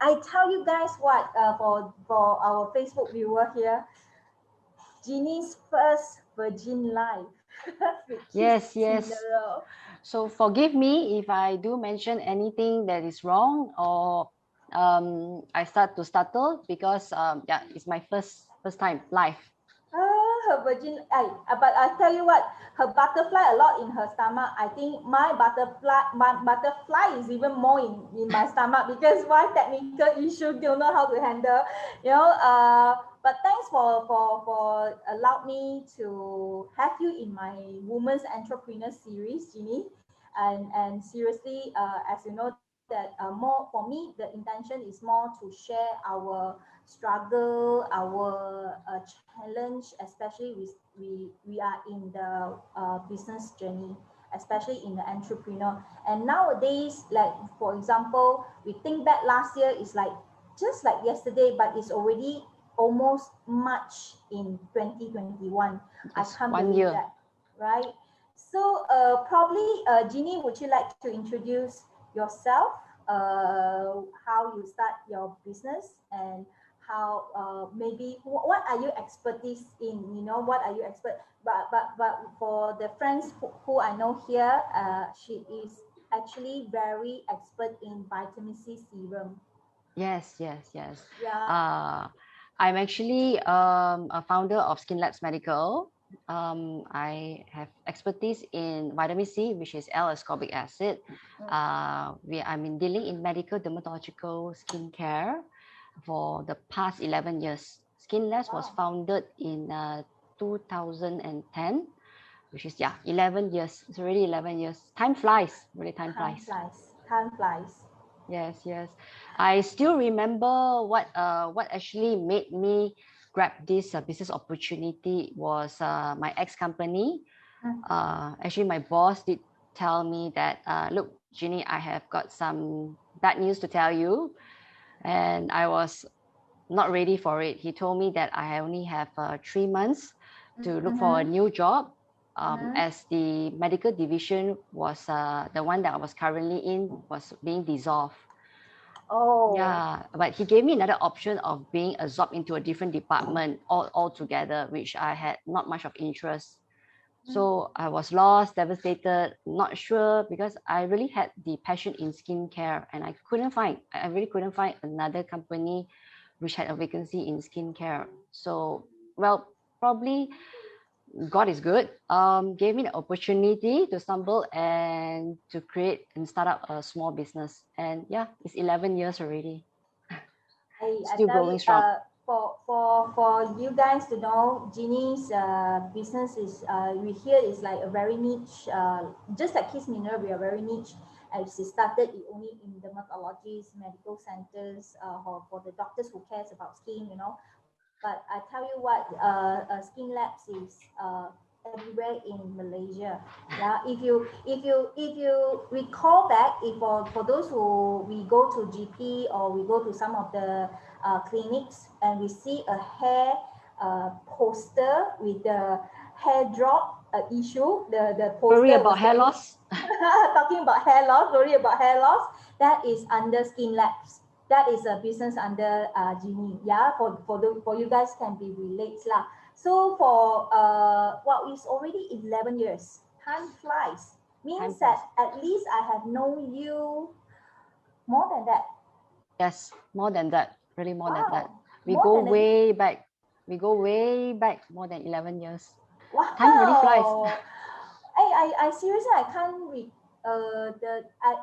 I tell you guys what, for our Facebook viewer here, Ginny's first virgin life with Kiss Yes, yes. Cinderella. So forgive me if I do mention anything that is wrong, or I start to stutter because yeah, it's my first time live. Her virgin, but I tell you what, her butterfly a lot in her stomach. I think my butterfly is even more in my stomach because why technical issue don't know how to handle, you know. But thanks for allowed me to have you in my Women's Entrepreneur series, Ginny. And seriously, as you know that more for me, the intention is more to share our struggle, our challenge, especially we are in the business journey, especially in the entrepreneur. And nowadays, like for example, we think back last year is like just like yesterday, but it's already almost March in 2021. I Yes, can't one believe year. that, right? So probably, Jeannie, would you like to introduce yourself, how you start your business, and how maybe what are you expertise in? You know, what are you expert? But for the friends who I know here, she is actually very expert in vitamin C serum. Yes, yes, yes. Yeah. Uh, I'm actually a founder of Skinlabs Medical. I have expertise in vitamin C, which is L-ascorbic acid. I'm in dealing in medical dermatological skincare for the past 11 years. Skinlabs was Wow. founded in 2010, which is, yeah, 11 years. It's already 11 years. Time flies, really, time Time flies. flies. Time flies. Yes, yes. I still remember what actually made me grab this business opportunity was my ex company. Mm. Actually, my boss did tell me that, look, Ginny, I have got some bad news to tell you, and I was not ready for it. He told me that I only have 3 months to look for a Mm-hmm. new job, Mm-hmm. as the medical division was the one that I was currently in was being dissolved. Oh. Yeah, but he gave me another option of being absorbed into a different department altogether, which I had not much of interest. Mm. So I was lost, devastated, not sure, because I really had the passion in skincare, and I really couldn't find another company which had a vacancy in skincare. So, well, probably God is good. Gave me the opportunity to stumble and to create and start up a small business. And yeah, it's 11 years already. I Still tell you, going strong. for you guys to know, Ginny's business is we hear is like a very niche. Just like Kiss Mineral, we are very niche. As she started it only in dermatologists, medical centers, for the doctors who cares about skin, you know. But I tell you what, Skin Labs is everywhere in Malaysia. Yeah, if you recall back, if for those who we go to GP or we go to some of the clinics and we see a hair poster with the hair drop issue, the Worry poster about was hair saying loss. talking about hair loss, worry about hair loss, that is under Skin Labs. That is a business under Genie. Yeah, for you guys can be relates lah. So for well, it's already 11 years. Time flies. Time Means that flies. at least I have known you more than that. Yes, more than that. Really more than that. Wow, We more go than a way back. We go way back more than 11 years. Time really flies. wow. I seriously I can't read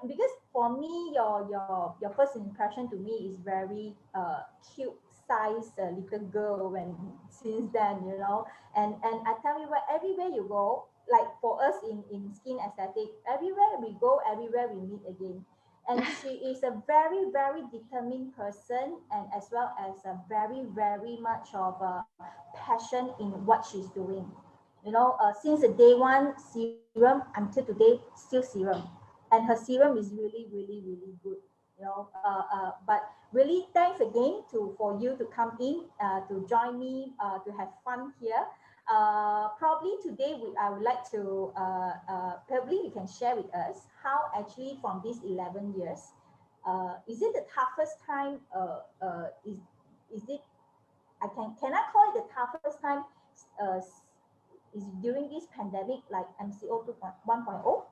because for me your first impression to me is very cute size little girl when since then, you know. And I tell you what, everywhere you go, like for us in skin aesthetic, everywhere we go, everywhere we meet again. And she is a very very determined person, and as well as a very very much of a passion in what she's doing, you know. Since the day one serum until today, still serum, and her serum is really really really good, you know. But really thanks again to for you to come in to join me to have fun here. Probably today I would like to probably you can share with us how actually from these 11 years is it the toughest time? Is it? Can I call it the toughest time? Uh, is during this pandemic like MCO 1.0?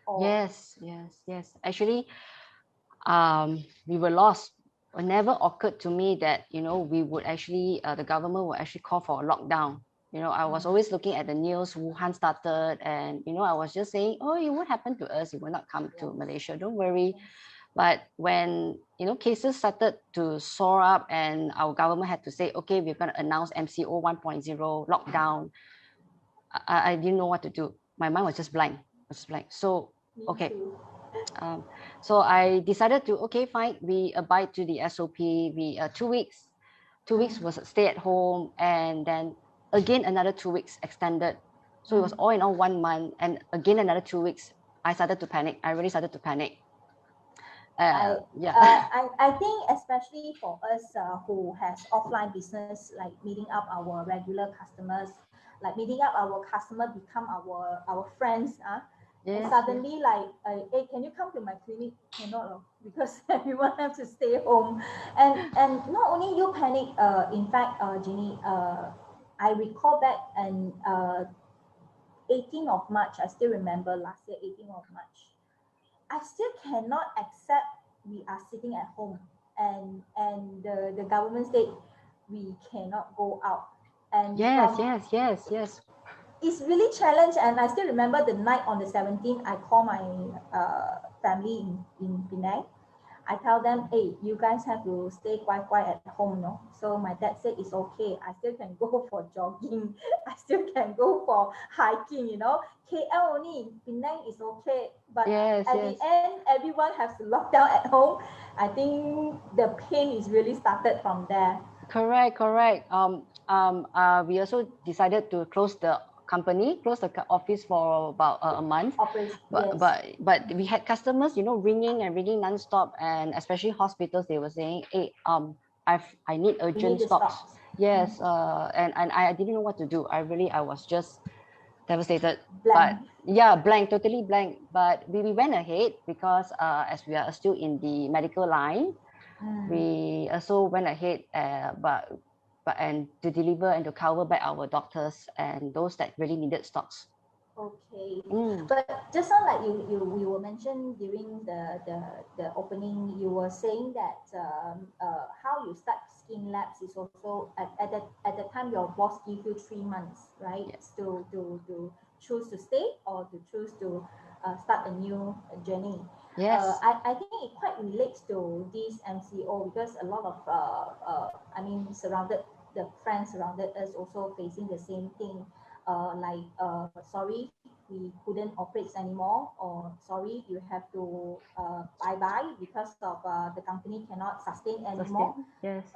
Or Yes, yes, yes. Actually, we were lost. It never occurred to me that, you know, we would actually, the government would actually call for a lockdown. You know, I was always looking at the news, Wuhan started, and, you know, I was just saying, oh, it would happen to us. It will not come to Malaysia. Don't worry. yes. But when, you know, cases started to soar up and our government had to say, okay, we're going to announce MCO 1.0 lockdown, I didn't know what to do. My mind was just blank. Was blank. So, Me okay. too. So I decided to, okay, fine, we abide to the SOP. We 2 weeks. 2 weeks was stay at home, and then again another 2 weeks extended. So it was all in all 1 month, and again another 2 weeks. I started to panic. I really started to panic. Yeah. I think especially for us who has offline business, like meeting up our regular customers, like meeting up our customer become our friends. And Yes, yes. suddenly like, hey, can you come to my clinic? Cannot, because everyone has to stay home. And not only you panic, in fact, Ginny, I recall back and 18th of March, I still remember last year, 18th of March. I still cannot accept we are sitting at home and the government said we cannot go out. And Yes, from yes, yes, yes. it's really challenge. And I still remember the night on the 17th, I call my family in Penang. I tell them, hey, you guys have to stay quiet at home, no? So my dad said it's okay. I still can go for jogging. I still can go for hiking, KL only, Penang is okay. But Yes, at the yes. end, everyone has to lock down at home. I think the pain is really started from there. Correct, correct. We also decided to close the company, close the office for about a month. Operation, But, yes. but but we had customers, you know, ringing and ringing nonstop, and especially hospitals, they were saying, "Hey, I need We need urgent the stocks." stocks. Yes, and I didn't know what to do. I was just devastated. But Blank. yeah, blank, totally blank. But we went ahead because as we are still in the medical line, we also went ahead, but and to deliver and to cover back our doctors and those that really needed stocks. Okay, Mm. but just now, like you were mentioned during the opening, you were saying that how you start Skinlabs is also at the time your boss give you 3 months, right? Yeah. To choose to stay or to choose to start a new journey. Yes. I think it quite relates to this MCO because a lot of I mean surrounded the friends surrounded us also facing the same thing. Sorry, we couldn't operate anymore, or sorry, you have to bye bye because of the company cannot sustain Sustain. anymore. Yes, yes.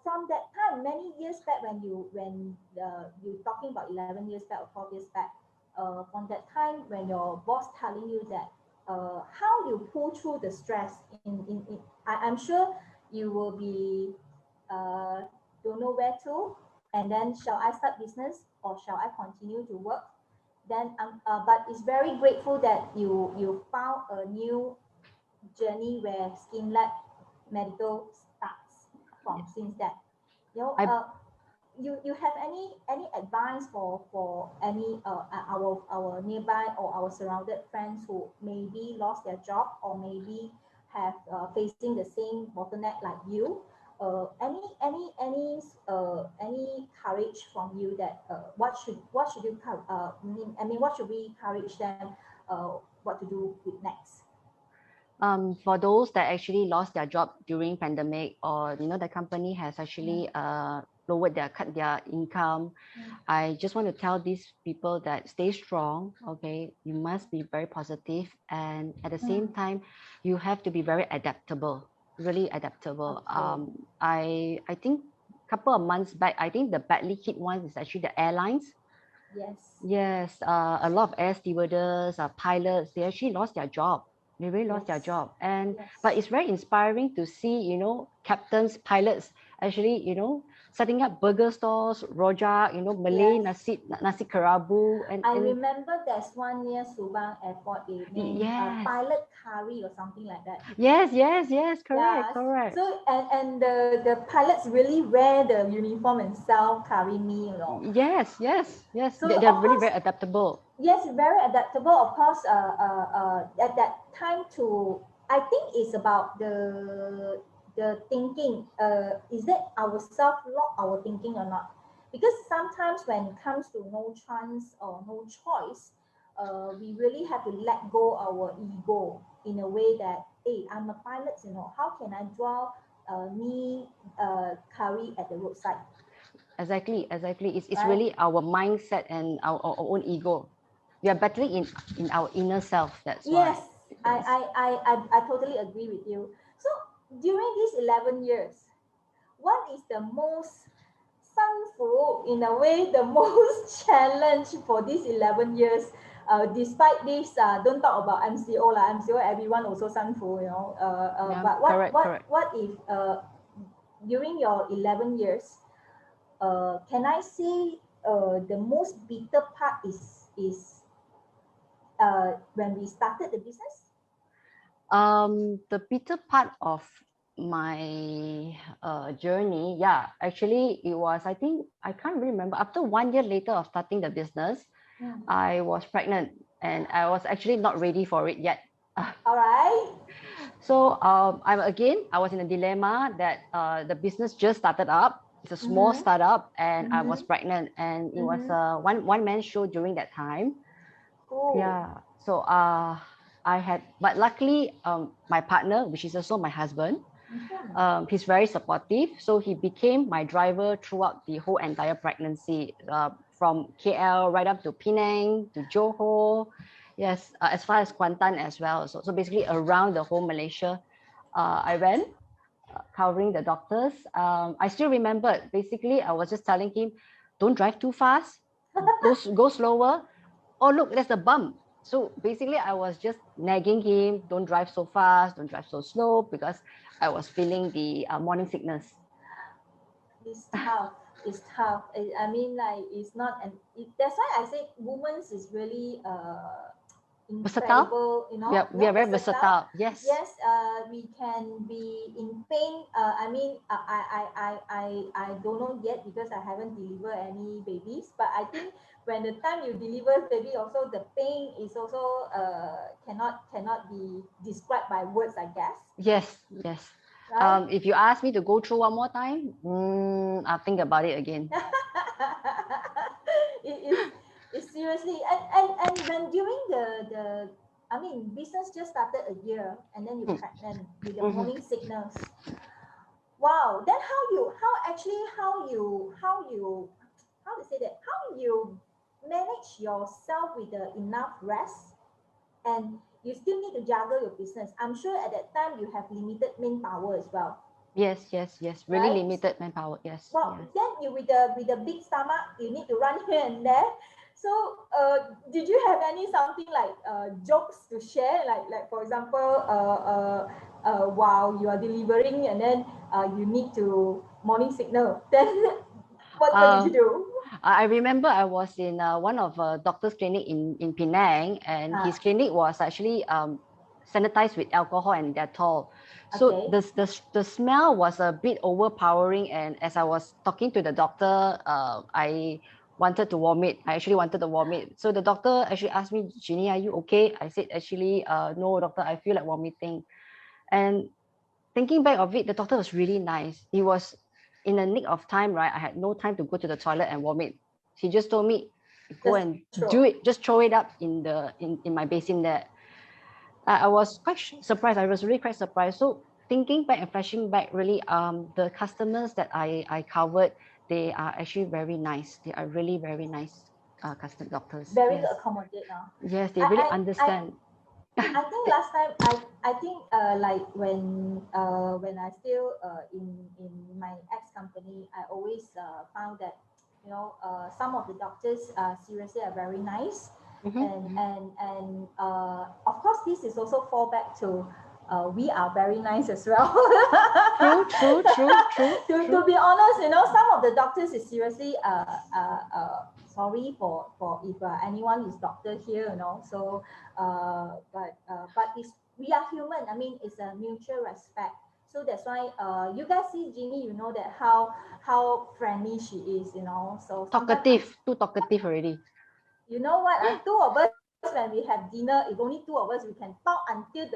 From that time, many years back, when you talking about 11 years back or 12 years back, from that time when your boss telling you that how you pull through the stress I'm sure you will be uh, don't know where to, and then shall I start business or shall I continue to work? Then but it's very grateful that you found a new journey where Skinlab Medical starts from since that. You know, I you have any advice for any our nearby or our surrounded friends who maybe lost their job or maybe have facing the same bottleneck like you? Any courage from you that what should you what should we encourage them what to do with next? for those that actually lost their job during pandemic, or you know the company has actually lowered their cut their income, I just want to tell these people that stay strong. Okay, you must be very positive, and at the same time you have to be very adaptable, really adaptable. Okay. I think a couple of months back, I think the badly hit one is actually the airlines. Yes. Yes, a lot of air stewardess, pilots, they actually lost their job. They really lost their Yes. job. And but Yes. it's very inspiring to see, you know, captains, pilots actually, setting up burger stores, rojak, Malay Yes. nasi kerabu, I and remember there's one near Subang Airport, they named yes, Pilot Curry or something like that. yes, correct, Yes. correct. So and the pilots really wear the uniform and sell curry mee. Yes. So They're of really course, very adaptable. yes, very adaptable. Of course, at that time I think it's about the thinking. Is it our self-lock our thinking or not? Because sometimes when it comes to no chance or no choice, we really have to let go our ego in a way that, hey, I'm a pilot, how can I draw me curry at the roadside, Exactly. It's right? really our mindset and our own ego. We are battling in our inner self. That's Yes, why. Yes. I totally agree with you. So during these 11 years, what is the most sunful, in a way, the most challenge for these 11 years? Despite this, don't talk about MCO lah. MCO, everyone also sunful. Yeah. But Correct. what if during your 11 years, can I say the most bitter part is when we started the business? The bitter part of my journey, yeah, actually it was, I think, I can't really remember. After 1 year later of starting the business, Mm. I was pregnant and I was actually not ready for it yet. All right. So I was in a dilemma that the business just started up. It's a small Mm-hmm. startup, and I was Mm-hmm. pregnant, and it was Mm-hmm. a one man show during that time. Cool. Yeah. So I had, but luckily my partner, which is also my husband, Mm-hmm. he's very supportive. So he became my driver throughout the whole entire pregnancy, from KL right up to Penang to Johor. Yes, as far as Kuantan as well. So basically around the whole Malaysia, I went covering the doctors. I still remember. Basically, I was just telling him, "Don't drive too fast. Go slower. Oh, look, there's a bump." So basically, I was just nagging him, "Don't drive so fast. Don't drive so slow," because I was feeling the morning sickness. It's tough. It's tough. I mean, like, it's not, and that's why I say women's is really Versatile. incredible. Yeah, we are very Versatile. versatile. Yes. Yes, we can be in pain. I mean, I don't know yet because I haven't delivered any babies. But I think when the time you deliver baby, also the pain is also cannot be described by words, I guess. Yes. Right? If you ask me to go through one more time, I'll think about it again. It is, it's seriously, and when during the I mean, business just started a year and then you're pregnant with the Mhm. morning sickness. Wow, then how to say that, how you manage yourself with the enough rest, and you still need to juggle your business. I'm sure at that time you have limited manpower as well, Yes. Really right? limited manpower. Yes. Well, then you with the big stomach, you need to run here and there. So, did you have any something like jokes to share? Like for example, while you are delivering and then you need to morning signal. Then what did Uh, you do? I remember I was in one of doctor's clinic in Penang, and his Ah, clinic was actually sanitized with alcohol and Dettol. So okay. the smell was a bit overpowering, and as I was talking to the doctor, I wanted to vomit. I actually wanted to vomit. So the doctor actually asked me, "Ginny, are you okay?" I said, "Actually, no, doctor, I feel like vomiting." And thinking back of it, the doctor was really nice. He was in the nick of time, right? I had no time to go to the toilet and vomit. He just told me, go Just and do throw. it, just throw it up in my basin there. I was quite surprised. I was really quite surprised. So thinking back and flashing back, really, the customers that I covered, they are actually very nice. They are really very nice customer doctors. Very Yes. accommodate now. Yes, they really I, I, I understand. I think They- last time I think like when I still in my ex company, I always found that some of the doctors seriously are very nice, Mhm, mhm. and of course this is also fall back to we are very nice as well. True. To be honest, some of the doctors is seriously sorry for if anyone is doctor here, So, but we are human. I mean, it's a mutual respect. So that's why you guys see Ginny, you know that how friendly she is, So Talkative, too talkative already. you know what? Two of us when we have dinner, if only two of us, we can talk until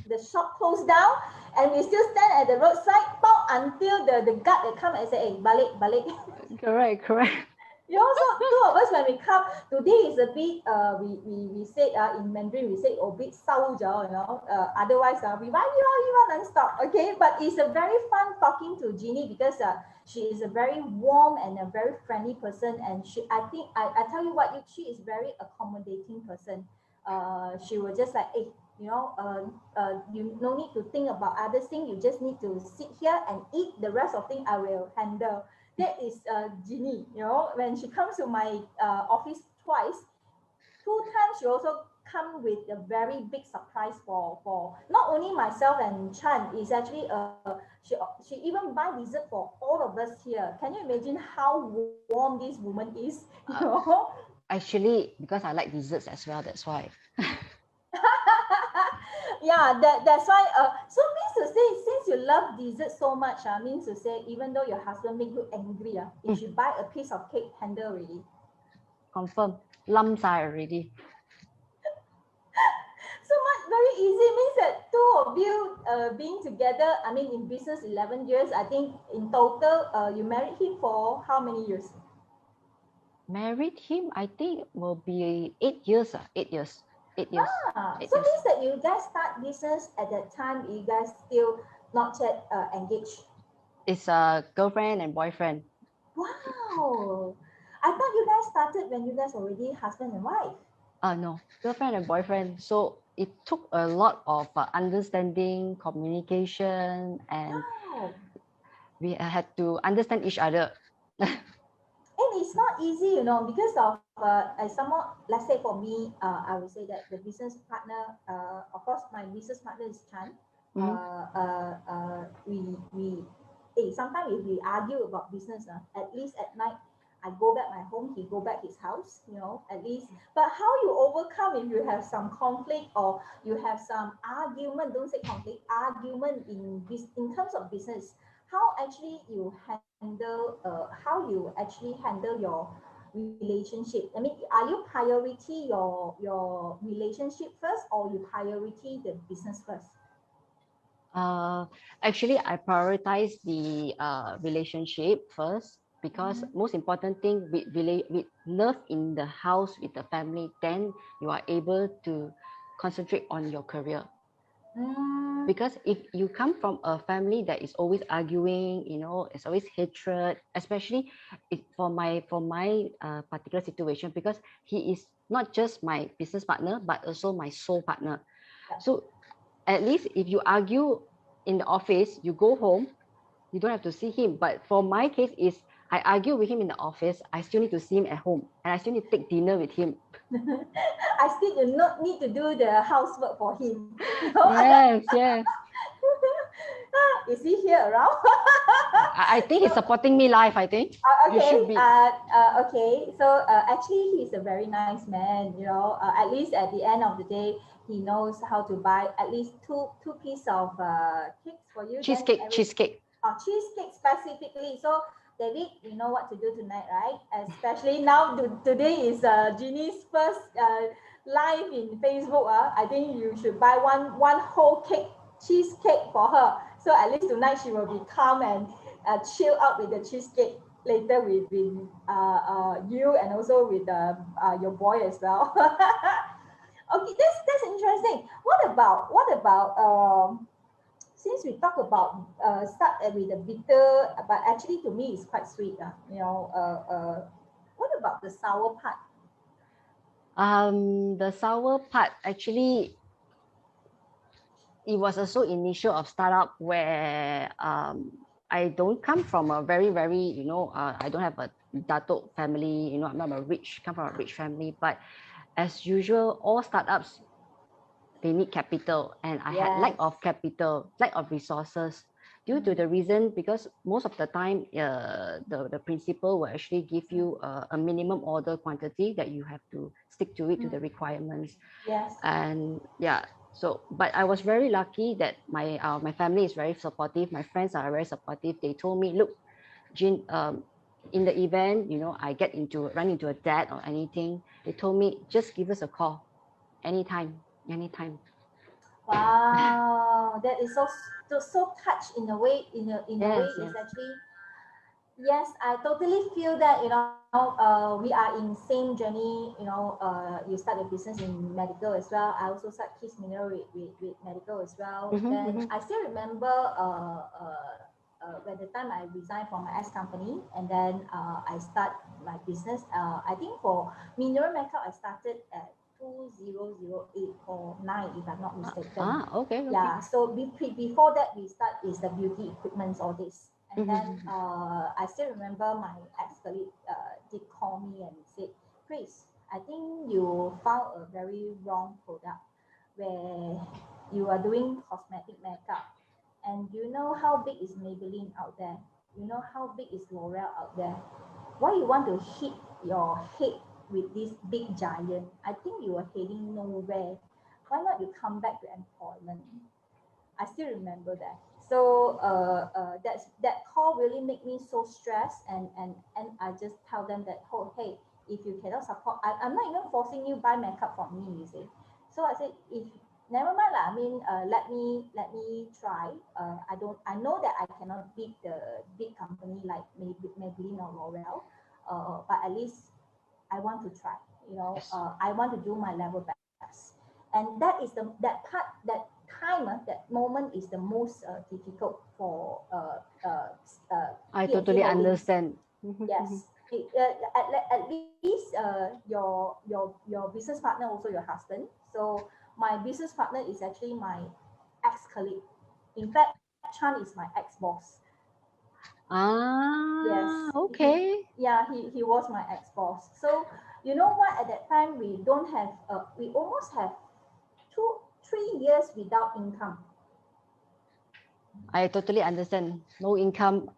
the shop closed down, and we still stand at the roadside, talk until the guard that come and say, "Hey, balik, balik." Correct. So two of us when we come today is a bit we said in Mandarin we say a bit 烧着, otherwise we want non-stop. Okay, but it's a very fun talking to Ginny because she is a very warm and a very friendly person, and I think I tell you what, she is very accommodating person. She will just like, hey, you no need to think about other things, you just need to sit here and eat, the rest of thing I will handle. That is Ginny, when she comes to my office twice, 2 times she also come with a very big surprise for not only myself and Chan, is actually she even buy dessert for all of us here. Can you imagine how warm this woman is? Actually, because I like desserts as well, that's why. Yeah, that's why so means to say, since you love dessert so much, means to say even though your husband make you angry, if you buy a piece of cake, handle already. Confirm. Lumps are already. So much very easy, means that two of you being together, I mean in business 11 years, I think in total you married him for how many years? Married him, I think will be 8 years. 8 years. 8 years. So means that you guys start business at that time, you guys still not yet engaged. It's a girlfriend and boyfriend. Wow, I thought you guys started when you guys already husband and wife. No, girlfriend and boyfriend. So it took a lot of understanding, communication, and we had to understand each other. And it's not easy, because of someone, let's say for me, I would say that the business partner, of course, my business partner is Chan. Sometimes if we argue about business, at least at night, I go back my home, he go back his house, at least. But how you overcome if you have some conflict or you have some argument, don't say conflict, argument in terms of business, how actually you handle how you actually handle your relationship? I mean, are you priority your relationship first, or you priority the business first? Actually, I prioritize the relationship first, because most important thing with love in the house with the family, then you are able to concentrate on your career. Because if you come from a family that is always arguing, it's always hatred, especially for my particular situation, because he is not just my business partner but also my soul partner. So at least if you argue in the office, you go home, you don't have to see him. But for my case is, I argue with him in the office, I still need to see him at home, and I still need to take dinner with him. I still do not need to do the housework for him. Yes. Is he here around? I think he's supporting me live, I think. Okay. Okay. So actually, he's a very nice man. At least at the end of the day, he knows how to buy at least two pieces of cakes for you. Cheesecake. Cheesecake specifically. So David, you know what to do tonight, right? Especially now, today is Ginny's first live in Facebook. I think you should buy one whole cheesecake for her. So at least tonight she will be calm and chill out with the cheesecake. Later with you and also with your boy as well. Okay, that's interesting. What about since we talk about start with the bitter, but actually to me it's quite sweet. What about the sour part? The sour part, actually, it was also initial of startup where I don't come from a very, I don't have a Datuk family, I'm not come from a rich family, but as usual, all startups, they need capital, and I had lack Yes. of capital, lack of resources, due to the reason because most of the time the principal will actually give you a minimum order quantity that you have to stick to it, to the requirements. Yes. And yeah, so but I was very lucky that my family is very supportive, my friends are very supportive. They told me, look, Jean, in the event, you know, I run into a debt or anything, they told me just give us a call anytime, anytime. Wow, that is so touched in a way. In a way, Yes, is yes. actually, yes, I totally feel that, we are in same journey. You start a business in medical as well. I also start Kiss Mineral with medical as well. Mm-hmm, Then mm-hmm. I still remember by the time I resigned from my ex company, and then I start my business. I think for mineral makeup, I started at 2008 or 9, if I'm not mistaken. Okay, okay. Yeah, so before that, we start is the beauty equipments, all this. And then Mm-hmm. I still remember my ex-colleague did call me and said, Chris, I think you found a very wrong product where you are doing cosmetic makeup. And you know how big is Maybelline out there? You know how big is L'Oreal out there? Why you want to hit your head with this big giant? I think you are heading nowhere. Why not you come back to employment? I still remember that. So that call really made me so stressed, and I just tell them that, oh, hey, if you cannot support, I'm not even forcing you buy makeup from me, you see. So I said, if never mind lah. I mean, let me try. I know that I cannot beat the big company like Maybelline or L'Oreal, but at least I want to try. Yes. I want to do my level best, and that time, that moment is the most difficult for I P&G totally Holdings. understand. Mhm, mhm. Yes, at least your business partner also your husband. So my business partner is actually my ex colleague. In fact, Chan is my ex boss. Yes, Okay. he was my ex boss. So you know what? At that time, we don't have. We almost have 3 years without income. I totally understand. No income.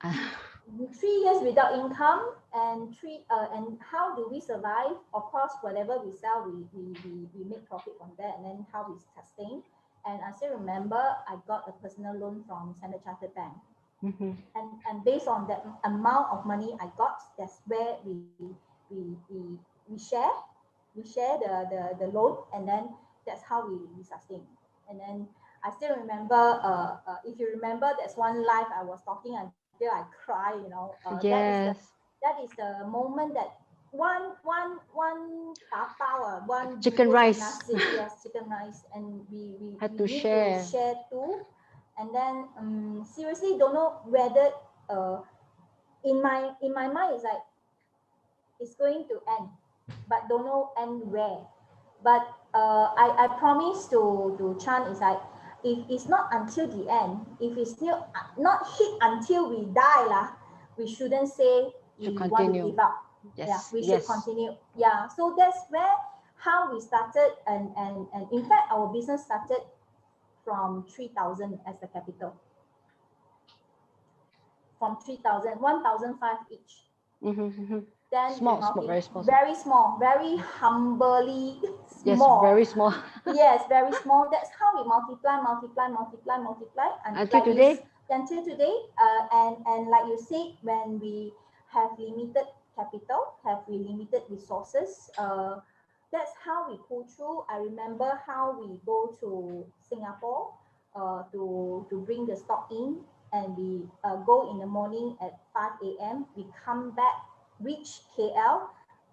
3 years without income, and how do we survive? Of course, whatever we sell, we make profit from that, and then how we sustain. And I still remember I got a personal loan from Standard Chartered Bank, Mhm. and based on that amount of money I got, that's where we share the loan, and then that's how we sustain. And then I still remember, if you remember, that's one live I was talking until I cry. Yes. That is the moment that one tapao, one Chicken bungkus of rice. nasi, yes, chicken rice, and Had we to need to share. share two. And then seriously don't know whether in my mind it's like it's going to end, but don't know end where. But I promise to Chan is like, if it's not until the end, if it's still not hit until we die lah, we shouldn't say Should we want to continue. give up. Yeah, Yes. we should Yes. continue. Yeah, so that's where how we started, and in fact our business started from 3,000 as the capital, from 3,000, 1,005 each. Mhm, mhm. Then we Small, small, very small. very small, very humbly Yes, small. very small. Yes, very small. That's how we multiply, and Until like today. until today. And like you said, when we have limited capital, have we limited resources, that's how we pull through. I remember how we go to Singapore, to bring the stock in, and we go in the morning at 5 a.m. We come back, reach KL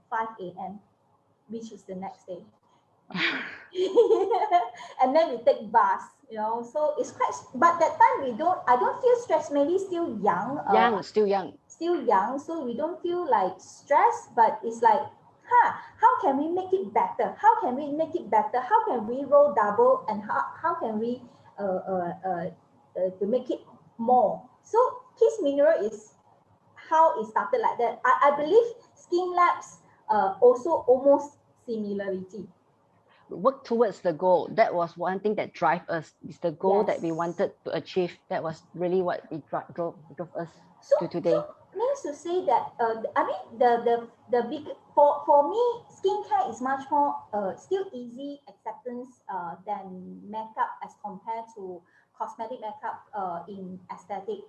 5 a.m., which is the next day. And then we take bus, so it's quite, but that time I don't feel stressed, maybe still young, Young, still young. so we don't feel like stressed, but it's like, how can we make it better, how can we roll double, and how can we to make it more. So Kiss Mineral is how it started like that. I believe Skinlabs also almost similarity. work towards the goal. That was one thing that drive us. It's the goal that we Yes. wanted to achieve. That was really what we drove us So, to today. means to say that I mean the big for me skincare is much more still easy acceptance than makeup as compared to cosmetic makeup in aesthetic,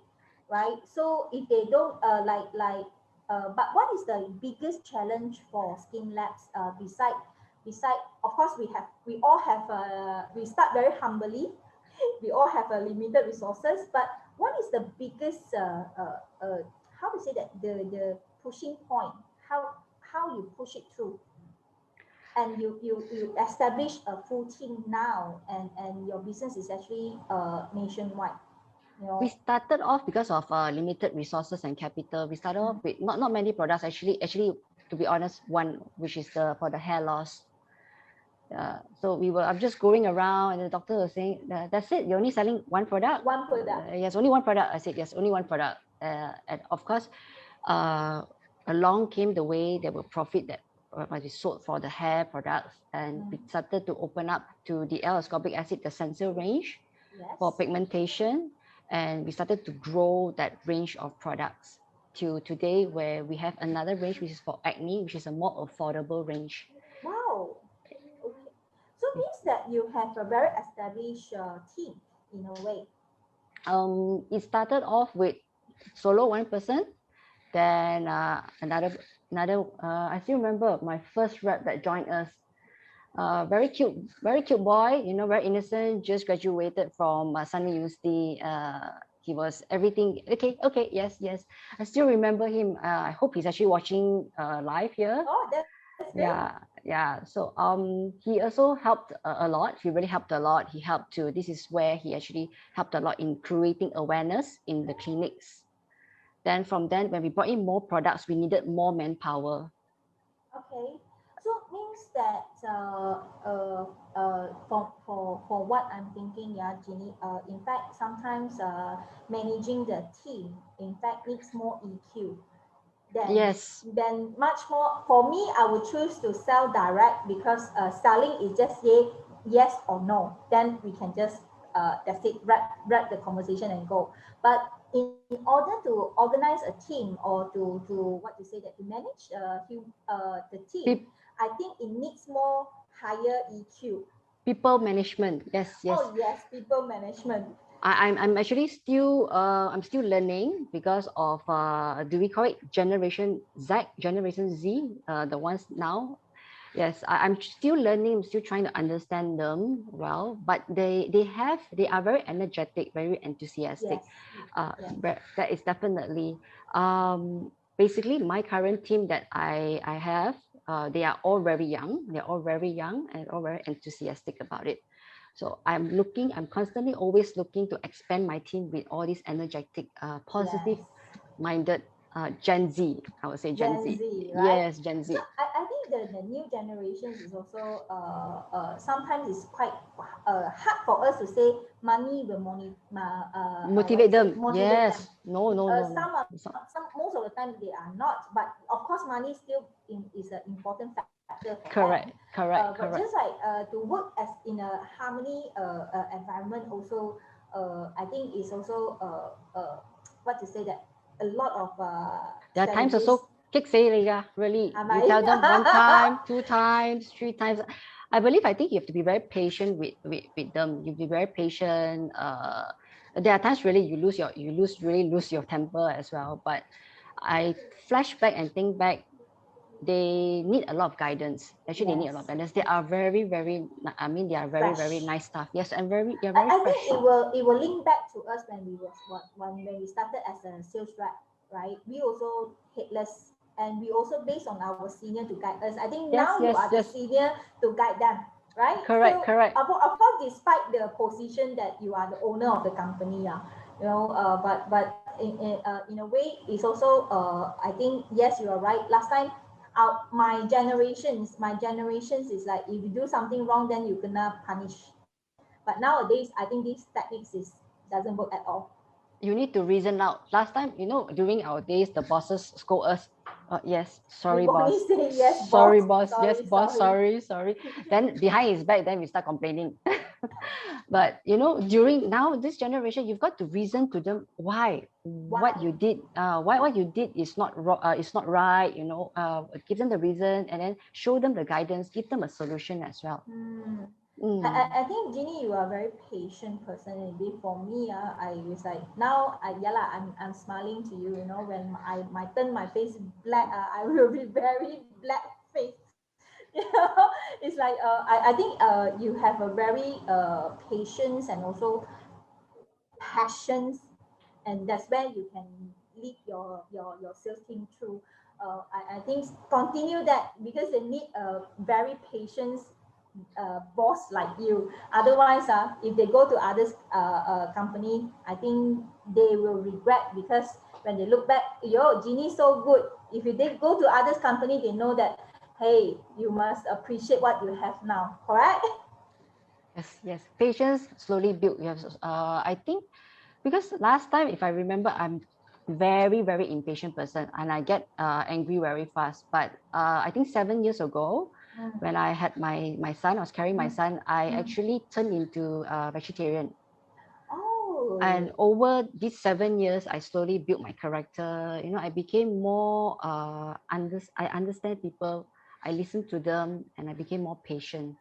right? So if they don't but what is the biggest challenge for Skin Labs beside of course we all have we start very humbly we all have a limited resources, but what is the biggest how to say that the pushing point, how you push it through, and you establish a full team now, and your business is actually nationwide, you We know. started off because of limited resources and capital. We started off with not many products. Actually, to be honest, one, which is for the hair loss. So I'm just going around, and the doctor was saying, "That's it. You're only selling one product." One product. Yes, only one product. I said, "Yes, only one product." And of course, along came the way there were profit that might be sold for the hair products, and we started to open up to the L-ascorbic acid, the sensor range for Yes. pigmentation, and we started to grow that range of products to today, where we have another range which is for acne, which is a more affordable range. Wow. Okay. So it means that you have a very established team in a way. It started off with solo one person, then another I still remember my first rep that joined us. Very cute boy, you know, very innocent, just graduated from Sunny University. He was everything. Okay, yes. I still remember him. I hope he's actually watching live here. Oh, that's great. Yeah. So he also helped a lot. He really helped a lot. This is where he actually helped a lot in creating awareness in the clinics. Then from then, when we brought in more products, we needed more manpower. Okay, so means that for what I'm thinking, yeah, Ginny. In fact, sometimes managing the team, in fact, needs more EQ Yes, than much more. For me, I would choose to sell direct because selling is just yes or no. Then we can just that's it, wrap the conversation and go. But in order to organize a team or to what you say that to manage the team, Pe- I think it needs more higher EQ. people management. Yes. Oh yes, people management. I'm actually still I'm still learning because of do we call it Generation Z, the ones now. Yes, I'm still learning. I'm still trying to understand them well, but they are very energetic, very enthusiastic. Yes, yes, That is definitely basically my current team that I have. They are all very young. They're all very young and all very enthusiastic about it. So I'm constantly always looking to expand my team with all these energetic, positive yes. minded Gen Z. I would say Gen Gen Z. Z, right? Yes, Gen So Z. I think the new generations is also sometimes it's quite hard for us to say money will what Motivate you say them. motivate them. Yes. No. It's not. Some most of the time they are not, but of course money still is an important factor for them. But just Correct. like to work as in a harmony environment also, I think is also what to say that a lot of There are times strategies. also kick say yeah, really. Am You I? tell them one time, two times, three times. I think you have to be very patient with them. You be very patient. There are times really really lose your temper as well. But I flash back and think back, they need a lot of guidance. Actually, they need a lot of Yes. guidance. They are I mean, they are very Fresh. nice staff. Yes, and they're very I think fresh. it will link back to us when when we started as a sales rep, right? We also headless, and we also based on our senior to guide us. I think now you are the Yes. senior to guide them, right? So Correct. of course, despite the position that you are the owner of the company, but in a way, it's also I think yes, you are right. Last time my generations is like if you do something wrong, then you gonna punish. But nowadays, I think these techniques doesn't work at all. You need to reason out. Last time, during our days, the bosses scold us. Yes, We sorry, only boss. say yes, Sorry, boss. boss. Yes, Sorry, boss. sorry. Sorry, sorry. Then behind his back, then we start complaining. But during now this generation, you've got to reason to them why what Why? you did. Why what you did is not wrong. Is not right. Give them the reason and then show them the guidance. Give them a solution as well. Hmm. Mm. I think Ginny, you are a very patient person. Indeed, for me, I was like now, yeah lah, I'm smiling to you. When my turn my face black, I will be very black face. you know, it's like I think you have a very patience and also passions, and that's where you can lead your sales team through. I think continue that because they need a very patient boss like you. Otherwise, if they go to others company, I think they will regret because when they look back, yo, Ginny so good. If you did go to others company, they know that hey, you must appreciate what you have now. Correct? Yes, yes. Patience slowly built. You have, I think because last time, if I remember, I'm very, very impatient person and I get angry very fast. But I think 7 years ago, Mm, when I had my son, I was carrying my mm, son, I mm. actually turned into a vegetarian. And Oh, over these 7 years, I slowly built my character. I became more I understand people. I listen to them, and I became more patient.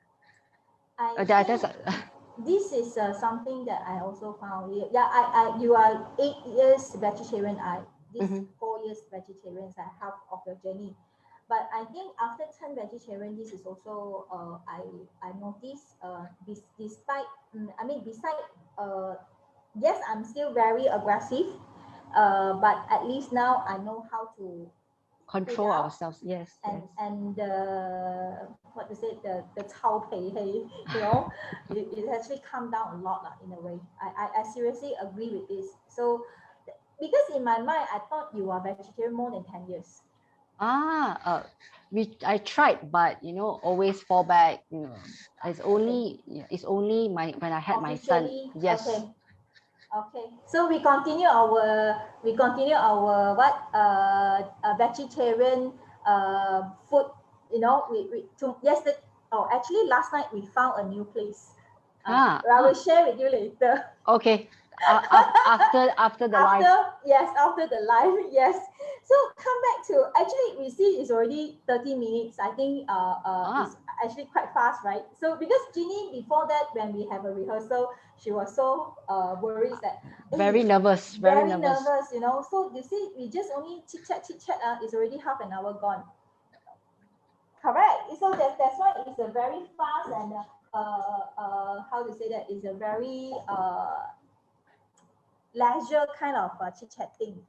I That's think this is something that I also found. Yeah, you are 8 years vegetarian. This Mhm. 4 years vegetarians are half of your journey. But I think after 10 vegetarian, this is also I noticed despite I mean beside yes, I'm still very aggressive, but at least now I know how to cool Control down ourselves. Yes, yes. and what to say the Cao Pei Hey, it actually calmed down a lot in a way. I seriously agree with this. So because in my mind I thought you are vegetarian more than 10 years. Ah, I tried, but always fall back. Okay. It's only my when I had my son. Officially, Yes, okay. Okay, so we continue our what vegetarian food. We to yesterday. Oh, actually, last night we found a new place. I will ah, share with you later. okay. After the life. After yes, after the live, yes. So come back to actually we see it's already 30 minutes. I think it's Ah, actually quite fast, right? So because Ginny before that when we have a rehearsal, she was so worried that very hey, nervous, very very nervous. nervous. So you see we just only chit chat, it's already half an hour gone. Correct. So that's why it's a very fast and how to say that is a very leisure kind of chit chatting.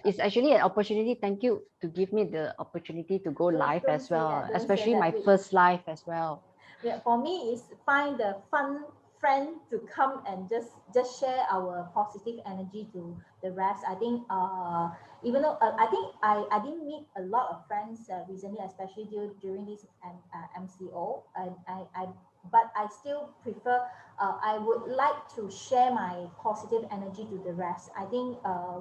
It's actually an opportunity. Thank you to give me the opportunity to go Don't live don't as say well, that. Don't say especially that. my first live as well. Yeah, for me, is find the fun friend to come and just share our positive energy to the rest. I think even though I think I didn't meet a lot of friends recently, especially during this MCO, and I but I still prefer. I would like to share my positive energy to the rest. I think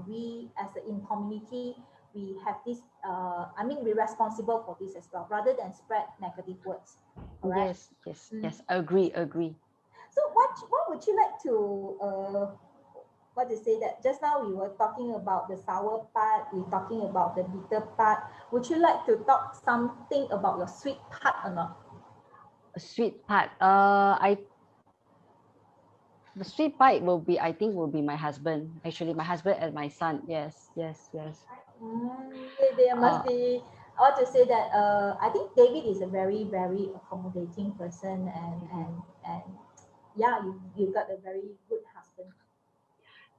we as a in community we have this. I mean, we're responsible for this as well, rather than spread negative words. Correct. Yes, yes, Mm. yes. Agree, agree. So what would you like to what to say that just now we were talking about the sour part, we're talking about the bitter part. Would you like to talk something about your sweet part or not? A sweet part. The sweet part will be, I think, will be my husband. Actually, my husband and my son. Yes, yes, yes. There must Uh, be. I want to say that I think David is a very very accommodating person and yeah, you got a very good husband.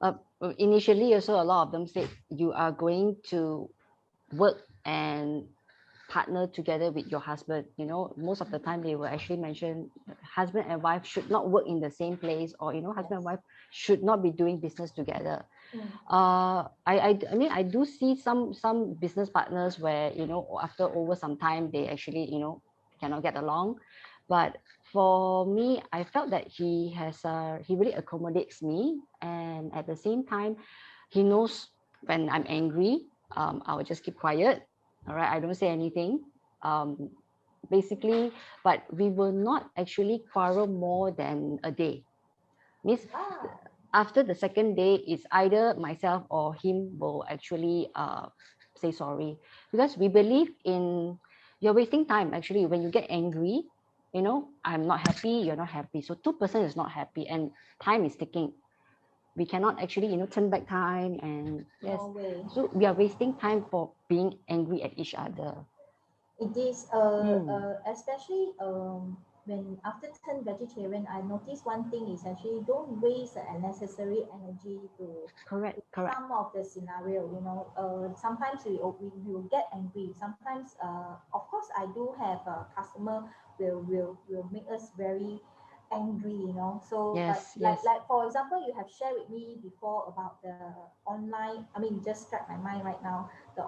uh, Initially, also a lot of them said you are going to work and partner together with your husband. Most of the time they will actually mention husband and wife should not work in the same place, or husband Yes. and wife should not be doing business together. Mm. I mean, I do see some business partners where after over some time they actually cannot get along, but for me, I felt that he really accommodates me, and at the same time, he knows when I'm angry. I will just keep quiet. All right, I don't say anything. Um, basically, but we will not actually quarrel more than a day. Means Wow. after the second day, it's either myself or him will actually say sorry, because we believe in you're wasting time. Actually, when you get angry, I'm not happy, you're not happy, so two-person is not happy, and time is ticking. We cannot actually turn back time, and yes, No way. so we are wasting time for being angry at each other. It is, Mm, especially when after turn vegetarian, I noticed one thing is actually don't waste unnecessary energy to correct, correct. some of the scenario. Sometimes we will get angry. Sometimes, of course, I do have a customer will make us very angry. So, but Yes, like yes, like for example, you have shared with me before about the online. I mean, just struck my mind right now. The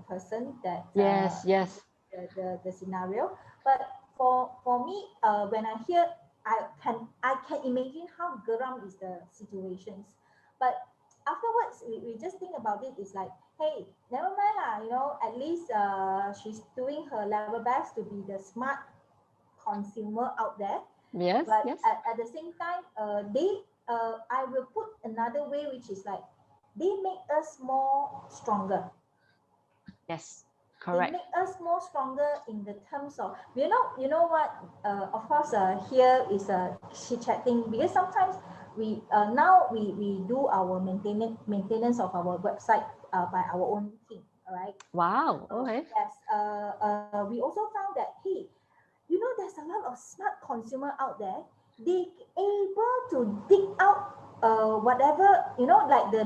person that yes, yes. the scenario. But for me, when I hear, I can imagine how geram is the situations. But afterwards, we just think about it. It's like, hey, never mind lah. At least she's doing her level best to be the smart consumer out there. Yes, But yes, at the same time, I will put another way, which is like they make us more stronger. yes, They correct. make us more stronger in the terms of, you know what, of course, here is a chit chatting, because sometimes now we do our maintenance of our website by our own team. All right. Wow, okay. Yes. We also found that, hey, there's a lot of smart consumer out there. They able to dig out whatever, like the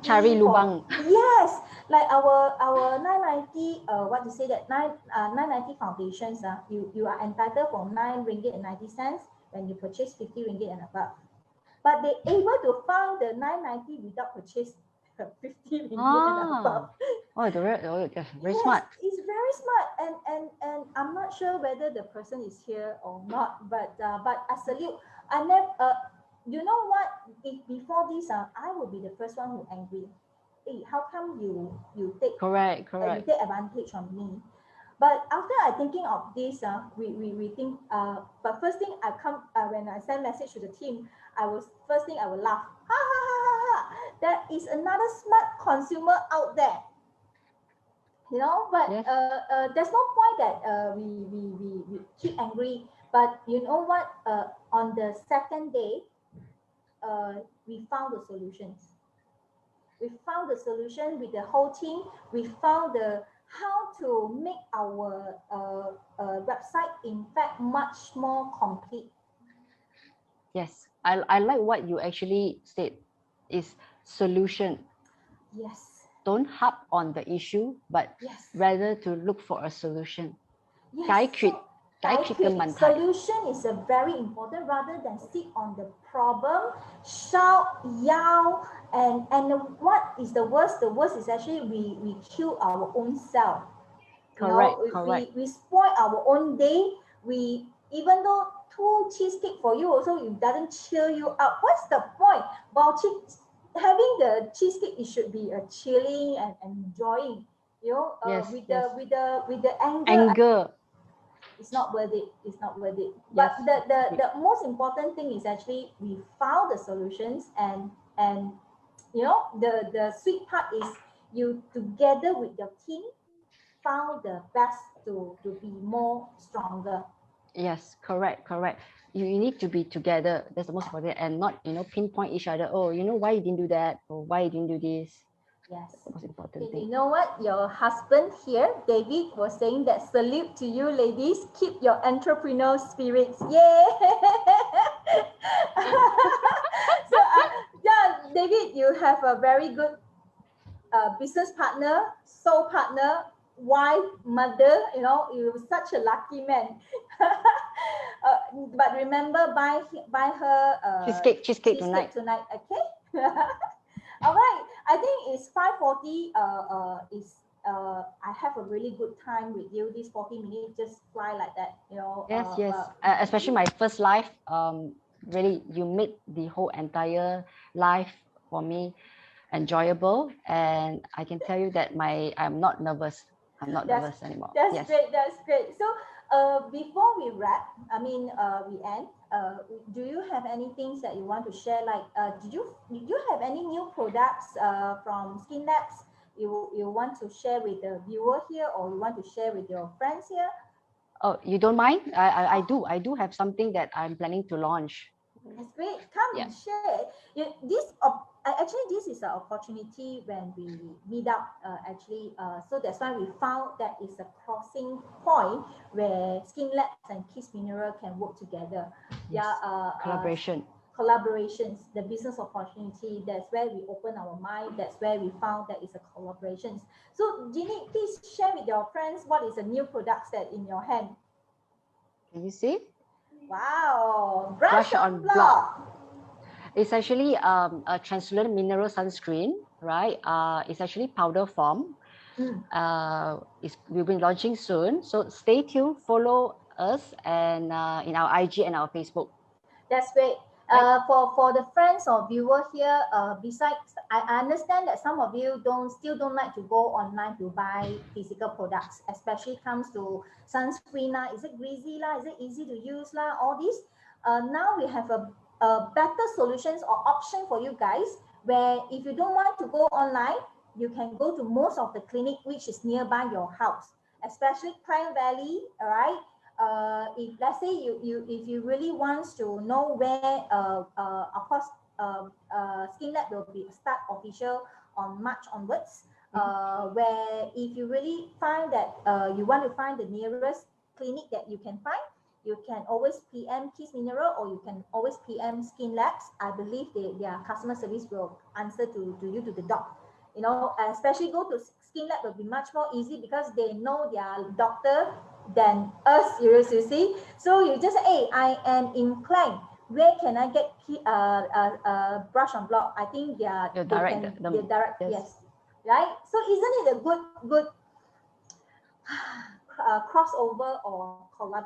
Cari 990 for, lubang. yes, like our 990, what to say, that 990 foundations, you are entitled for 9 ringgit and 90 cents when you purchase 50 ringgit and above. But they able to find the 990 without purchase 50 ringgit and Ah, above. yeah, very Yes, smart. it's very smart, and I'm not sure whether the person is here or not, but I salute. I never, you know what? If before this, I will be the first one who angry. Hey, how come Correct, you correct. take advantage of me? But after I thinking of this, we think. But first thing I come when I send message to the team, first thing I will laugh. Ha ha ha ha ha! That is another smart consumer out there. But Yes, there's no point that we keep angry. But you know what, on the second day, we found the solutions. We found the solution with the whole team. We found the how to make our website, in fact, much more complete. yes. I like what you actually said is solution. Yes, Don't harp on the issue, but yes, rather to look for a solution. yes. 解決 So 解決嘅問題。 solution is a very important, rather than sit on the problem, shout, yell, and what is the worst? The worst is actually we kill our own self. Correct, correct. We spoil our own day. We, even though two cheesecake for you also, it doesn't cheer you up. What's the point? While having the cheesecake, it should be a chilling and enjoying. Yes, With yes. the anger, Anger. it's not worth it. It's not worth it. Yes. But the most important thing is actually we found the solutions, and the sweet part is you together with your team found the best to be more stronger. Yes, correct, correct. You need to be together. That's the most important, and not pinpoint each other. Oh, why you didn't do that, or why you didn't do this. Yes. That's the most important Okay, thing. you know what? Your husband here, David, was saying that salute to you, ladies. Keep your entrepreneurial spirits. Yay! So, yeah, David, you have a very good business partner, soul partner, wife, mother. You're such a lucky man. But remember, buy her Cheesecake tonight. Okay. All right. I think it's 5:40. Is I have a really good time with you. These 40 minutes just fly like that, you know. Yes, yes. Especially my first live. Really, you made the whole entire life for me enjoyable, and I can tell you that I'm not nervous. I'm not nervous anymore. That's Yes. great. That's great. So, before we wrap, we end. Do you have any things that you want to share? Like, did you have any new products from Skinlabs you want to share with the viewer here, or you want to share with your friends here? Oh, you don't mind? I do have something that I'm planning to launch. That's great. Come Yeah. and share. Actually, this is an opportunity when we meet up. So that's why we found that it's a crossing point where Skinlabs and Kiss Mineral can work together. Yes. Collaboration. Collaborations, the business opportunity. That's where we open our mind. That's where we found that it's a collaborations. So, Ginny, please share with your friends what is a new product set in your hand. Can you see? Wow, brush on block. It's actually a translucent mineral sunscreen, right? It's actually powder form. We'll be launching soon. So stay tuned, follow us and in our IG and our Facebook. That's great. For the friends or viewer here, besides, I understand that some of you still don't like to go online to buy physical products, especially comes to sunscreen lah. Is it greasy lah? Is it easy to use lah? All these. Now we have a better solutions or option for you guys, where if you don't want to go online, you can go to most of the clinic which is nearby your house, especially Pine Valley. All right. If let's say if you really want to know where, of course, Skinlab will be start official on March onwards. Where if you really find that you want to find the nearest clinic that you can find, you can always PM Kiss Mineral, or you can always PM Skinlabs. I believe their customer service will answer to you to the dot. You know, especially go to Skinlab will be much more easy because they know their doctor than us, you see. So you just say, hey, I am in Klang. Where can I get brush on block? I think they direct, yes. Right? So isn't it a good crossover or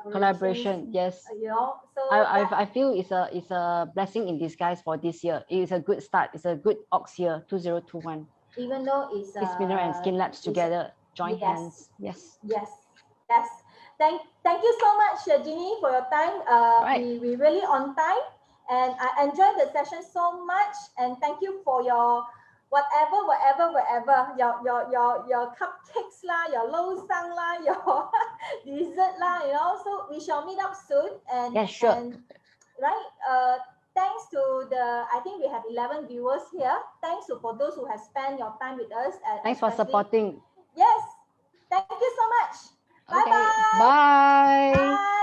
collaboration? Yes. You know, so I feel it's a blessing in disguise for this year. It's a good start. It's a good ox year, 2021. Even though it's Kiss Mineral and Skinlabs together, join hands. Yes. Yes. Yes. Thank you so much, Ginny, for your time. We really on time, and I enjoyed the session so much. And thank you for your whatever, your cupcakes lah, your low sang lah, your dessert lah, you know. So we shall meet up soon. And yeah, sure. And, right. Thanks to I think we have 11 viewers here. Thanks for those who have spent your time with us. Thanks for supporting. Yes. Thank you so much. Okay. Bye-bye. Bye. Bye.